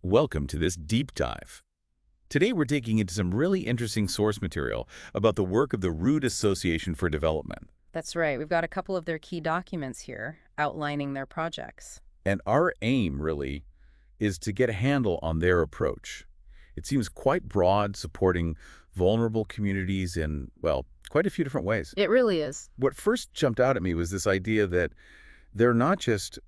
Welcome to this deep dive. Today we're digging into some really interesting source material about the work of the Ruwad Association for Development. That's right. We've got a couple of their key documents here outlining their projects. And our aim, really, is to get a handle on their approach. It seems quite broad, supporting vulnerable communities in, well, quite a few different ways. It really is. What first jumped out at me was this idea that they're not just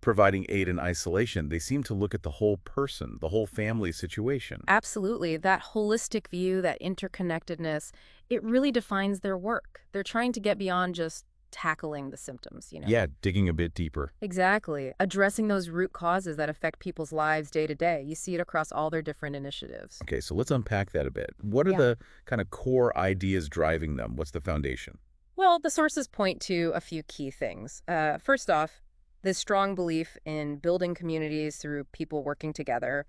providing aid in isolation. They seem to look at the whole person, the whole family situation. Absolutely. That holistic view, that interconnectedness, it really defines their work. They're trying to get beyond just tackling the symptoms. Yeah, digging a bit deeper. Exactly. Addressing those root causes that affect people's lives day to day. You see it across all their different initiatives. Okay, so let's unpack that a bit. What are Yeah. the kind of core ideas driving them? What's the foundation? Well, the sources point to a few key things. First off, this strong belief in building communities through people working together,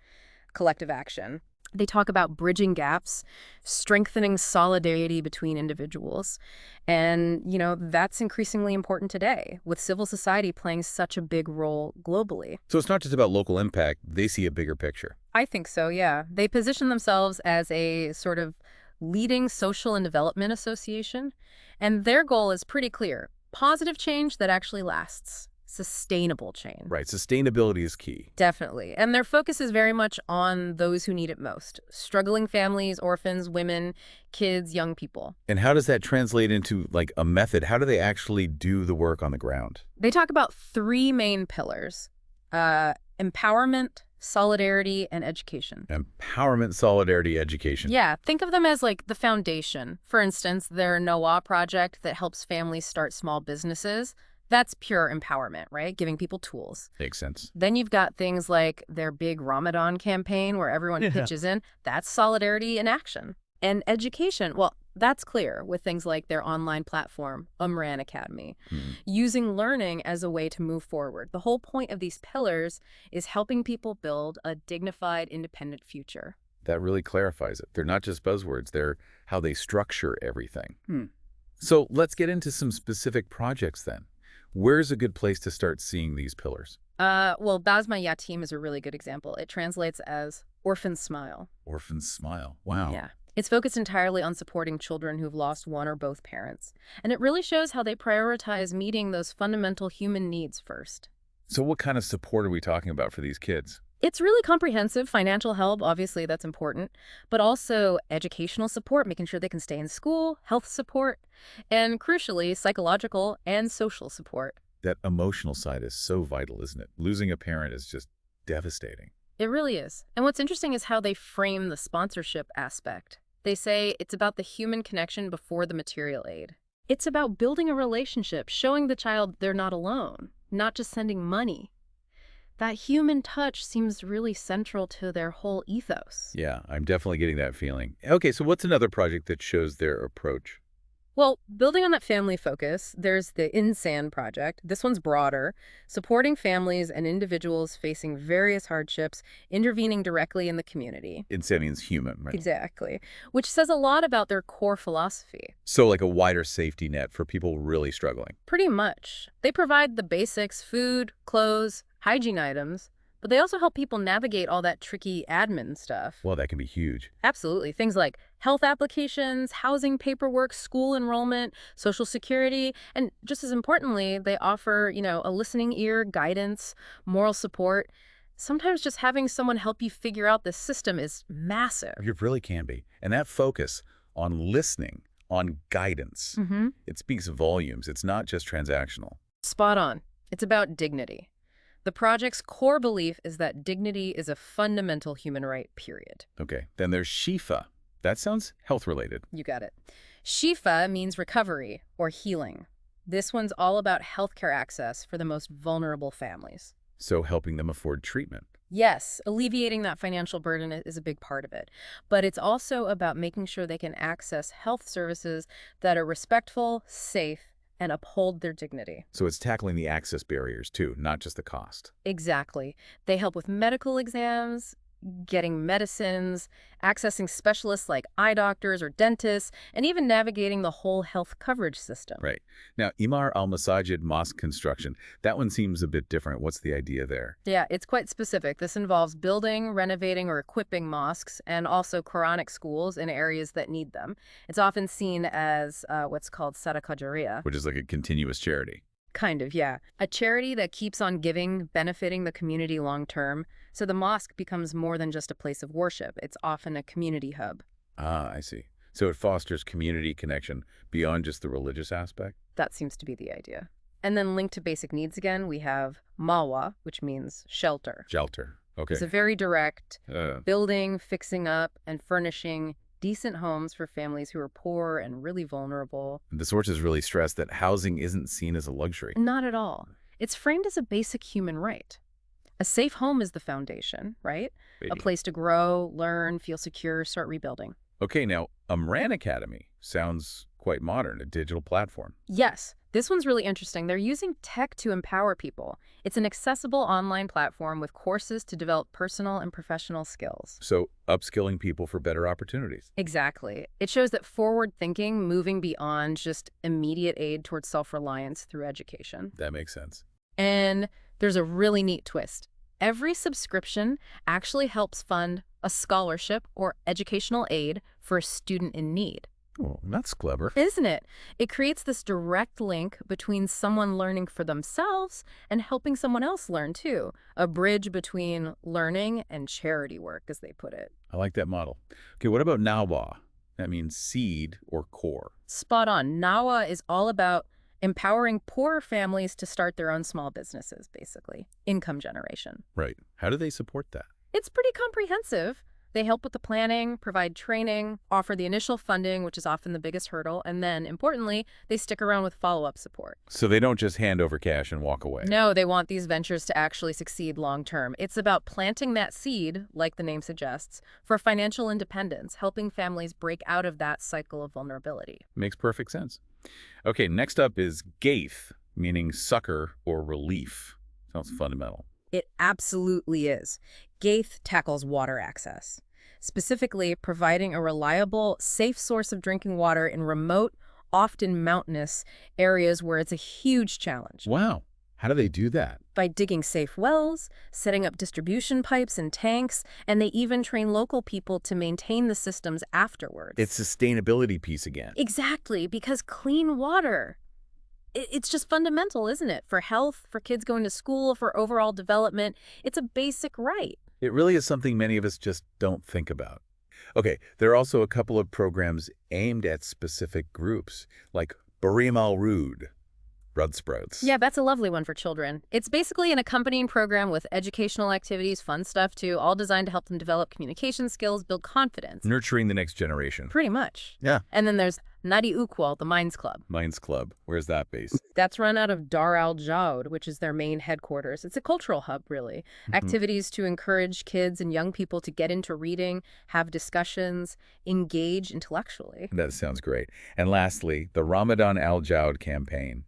collective action. They talk about bridging gaps, strengthening solidarity between individuals. And, that's increasingly important today, with civil society playing such a big role globally. So it's not just about local impact. They see a bigger picture. I think so, yeah. They position themselves as a sort of leading social and development association, and their goal is pretty clear: positive change that actually lasts. Sustainable change. Right, sustainability is key. Definitely. And their focus is very much on those who need it most. Struggling families, orphans, women, kids, young people. And how does that translate into, like, a method? How do they actually do the work on the ground? They talk about three main pillars: empowerment, solidarity, and education. Empowerment, solidarity, education. Yeah, think of them as like the foundation. For instance, their Noah project that helps families start small businesses. That's pure empowerment, right? Giving people tools. Makes sense. Then you've got things like their big Ramadan campaign where everyone pitches in. That's solidarity in action. And education, well, that's clear with things like their online platform, Umran Academy, using learning as a way to move forward. The whole point of these pillars is helping people build a dignified, independent future. That really clarifies it. They're not just buzzwords. They're how they structure everything. Hmm. So let's get into some specific projects then. Where's a good place to start seeing these pillars? Well, Basma Yatim is a really good example. It translates as Orphan Smile. Orphan Smile. Wow. Yeah. It's focused entirely on supporting children who've lost one or both parents. And it really shows how they prioritize meeting those fundamental human needs first. So what kind of support are we talking about for these kids? It's really comprehensive. Financial help, obviously, that's important, but also educational support, making sure they can stay in school, health support, and crucially, psychological and social support. That emotional side is so vital, isn't it? Losing a parent is just devastating. It really is. And what's interesting is how they frame the sponsorship aspect. They say it's about the human connection before the material aid. It's about building a relationship, showing the child they're not alone, not just sending money. That human touch seems really central to their whole ethos. Yeah, I'm definitely getting that feeling. Okay, so what's another project that shows their approach? Well, building on that family focus, there's the Insan project. This one's broader, supporting families and individuals facing various hardships, intervening directly in the community. Insan means human, right? Exactly. Which says a lot about their core philosophy. So like a wider safety net for people really struggling. Pretty much. They provide the basics: food, clothes, hygiene items, but they also help people navigate all that tricky admin stuff. Well, that can be huge. Absolutely. Things like health applications, housing paperwork, school enrollment, social security, and just as importantly, they offer, a listening ear, guidance, moral support. Sometimes just having someone help you figure out the system is massive. It really can be. And that focus on listening, on guidance, it speaks volumes. It's not just transactional. Spot on. It's about dignity. The project's core belief is that dignity is a fundamental human right, period. Okay, then there's Shifa. That sounds health-related. You got it. Shifa means recovery or healing. This one's all about healthcare access for the most vulnerable families. So helping them afford treatment. Yes, alleviating that financial burden is a big part of it. But it's also about making sure they can access health services that are respectful, safe, and uphold their dignity. So it's tackling the access barriers too, not just the cost. Exactly. They help with medical exams, getting medicines, accessing specialists like eye doctors or dentists, and even navigating the whole health coverage system. Right. Now, Imar al-Masajid mosque construction, that one seems a bit different. What's the idea there? Yeah, it's quite specific. This involves building, renovating, or equipping mosques and also Quranic schools in areas that need them. It's often seen as what's called sadaqah jariyah. Which is like a continuous charity. Kind of, yeah. A charity that keeps on giving, benefiting the community long term. So the mosque becomes more than just a place of worship. It's often a community hub. Ah, I see. So it fosters community connection beyond just the religious aspect? That seems to be the idea. And then linked to basic needs again, we have mawa, which means shelter. Shelter. Okay. It's a very direct Uh, building, fixing up, and furnishing decent homes for families who are poor and really vulnerable. the sources really stress that housing isn't seen as a luxury. Not at all. It's framed as a basic human right. A safe home is the foundation, right? A Baby. place to grow, learn, feel secure, start rebuilding. Okay, now, Amran Academy sounds quite modern, a digital platform. Yes, this one's really interesting. They're using tech to empower people. It's an accessible online platform with courses to develop personal and professional skills. So upskilling people for better opportunities. Exactly. It shows that forward thinking, moving beyond just immediate aid towards self-reliance through education. That makes sense. And there's a really neat twist. Every subscription actually helps fund a scholarship or educational aid for a student in need. Oh, that's clever. Isn't it? It creates this direct link between someone learning for themselves and helping someone else learn too. A bridge between learning and charity work, as they put it. I like that model. Okay, what about Nawa? That means seed or core. Spot on. NAWA is all about empowering poorer families to start their own small businesses, basically. Income generation. Right. How do they support that? It's pretty comprehensive. They help with the planning, provide training, offer the initial funding, which is often the biggest hurdle, and then, importantly, they stick around with follow-up support. So they don't just hand over cash and walk away. No, they want these ventures to actually succeed long-term. It's about planting that seed, like the name suggests, for financial independence, helping families break out of that cycle of vulnerability. Makes perfect sense. Okay, next up is GAIF, meaning succor or relief. Sounds fundamental. It absolutely is. GAIF tackles water access, specifically providing a reliable, safe source of drinking water in remote, often mountainous areas where it's a huge challenge. Wow. How do they do that? By digging safe wells, setting up distribution pipes and tanks, and they even train local people to maintain the systems afterwards. It's sustainability piece again. Exactly, because clean water, it's just fundamental, isn't it? For health, for kids going to school, for overall development. It's a basic right. It really is something many of us just don't think about. Okay, there are also a couple of programs aimed at specific groups, like Barim al-Rud, Rud Sprouts. Yeah, that's a lovely one for children. It's basically an accompanying program with educational activities, fun stuff too, all designed to help them develop communication skills, build confidence. Nurturing the next generation. Pretty much. Yeah. And then there's Nadi Ukwal, the Minds Club. Minds Club. Where's that based? That's run out of Dar al Jaud, which is their main headquarters. It's a cultural hub, really. Activities to encourage kids and young people to get into reading, have discussions, engage intellectually. That sounds great. And lastly, the Ramadan al-Jaud campaign.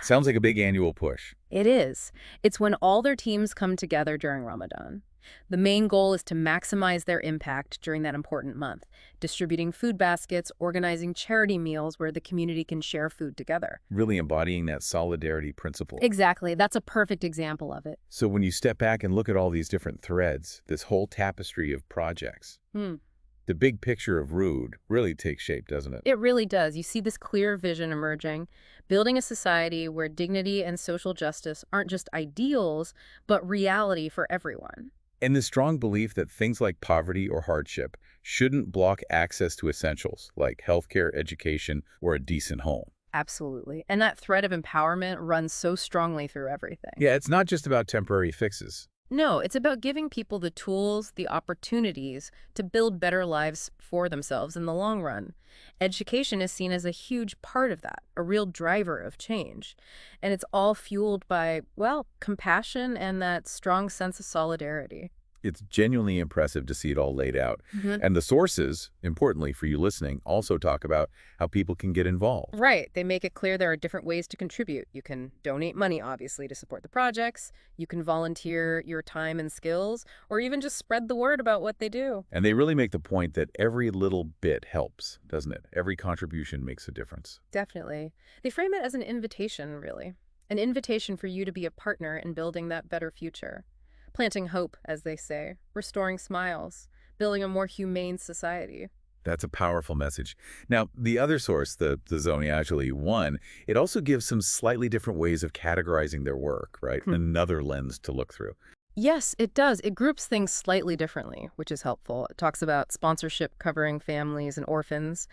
Sounds like a big annual push. It is. It's when all their teams come together during Ramadan. The main goal is to maximize their impact during that important month, distributing food baskets, organizing charity meals where the community can share food together. Really embodying that solidarity principle. Exactly. That's a perfect example of it. So when you step back and look at all these different threads, this whole tapestry of projects, the big picture of Rude really takes shape, doesn't it? It really does. You see this clear vision emerging, building a society where dignity and social justice aren't just ideals, but reality for everyone. And the strong belief that things like poverty or hardship shouldn't block access to essentials like healthcare, education, or a decent home. Absolutely. And that thread of empowerment runs so strongly through everything. Yeah, it's not just about temporary fixes. No, it's about giving people the tools, the opportunities to build better lives for themselves in the long run. Education is seen as a huge part of that, a real driver of change. And it's all fueled by, well, compassion and that strong sense of solidarity. It's genuinely impressive to see it all laid out. Mhm. And the sources, importantly for you listening, also talk about how people can get involved. Right. They make it clear there are different ways to contribute. You can donate money, obviously, to support the projects. You can volunteer your time and skills, or even just spread the word about what they do. And they really make the point that every little bit helps, doesn't it? Every contribution makes a difference. Definitely. They frame it as an invitation, really. An invitation for you to be a partner in building that better future. Planting hope, as they say, restoring smiles, building a more humane society. That's a powerful message. Now, the other source, the Zoniageli one, it also gives some slightly different ways of categorizing their work, right? Another lens to look through. Yes, it does. It groups things slightly differently, which is helpful. It talks about sponsorship covering families and orphans,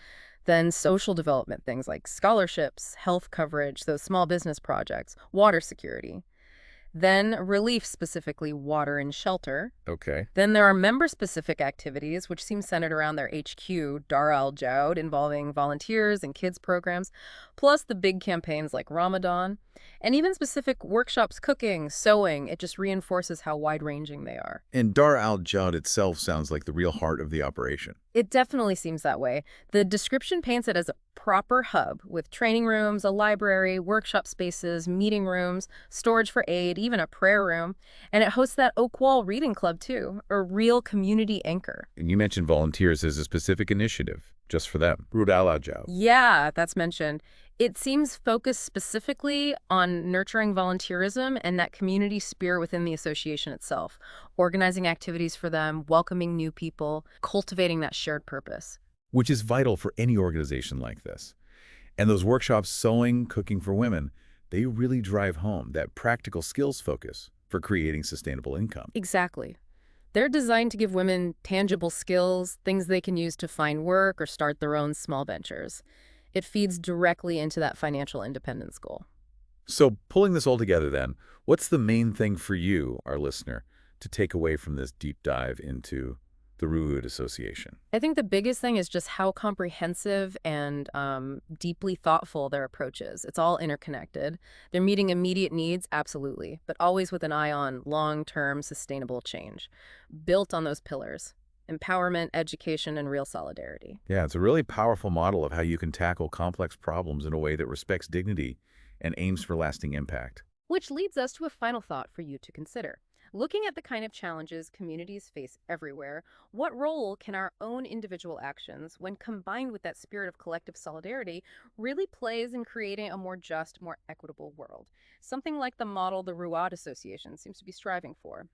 then social development things like scholarships, health coverage, those small business projects, water security. Then relief, specifically water and shelter. Okay. Then there are member-specific activities, which seem centered around their HQ, Dar al Jaud, involving volunteers and kids programs, plus the big campaigns like Ramadan, and even specific workshops, cooking, sewing. It just reinforces how wide-ranging they are. And Dar al-Jud itself sounds like the real heart of the operation. It definitely seems that way. The description paints it as a proper hub with training rooms, a library, workshop spaces, meeting rooms, storage for aid, even a prayer room. And it hosts that Oak Wall Reading Club, too, a real community anchor. And you mentioned volunteers as a specific initiative just for them. Ruwad al-Jud. Yeah, that's mentioned. It seems focused specifically on nurturing volunteerism and that community spirit within the association itself, organizing activities for them, welcoming new people, cultivating that shared purpose. Which is vital for any organization like this. And those workshops, sewing, cooking for women, they really drive home that practical skills focus for creating sustainable income. Exactly. They're designed to give women tangible skills, things they can use to find work or start their own small ventures. It feeds directly into that financial independence goal. So pulling this all together then, what's the main thing for you, our listener, to take away from this deep dive into the Ruwad Association? I think the biggest thing is just how comprehensive and deeply thoughtful their approach is. It's all interconnected. They're meeting immediate needs, absolutely, but always with an eye on long-term sustainable change, built on those pillars: empowerment, education, and real solidarity. Yeah, it's a really powerful model of how you can tackle complex problems in a way that respects dignity and aims for lasting impact. Which leads us to a final thought for you to consider. Looking at the kind of challenges communities face everywhere, what role can our own individual actions, when combined with that spirit of collective solidarity, really plays in creating a more just, more equitable world? Something like the model the Ruwad Association seems to be striving for.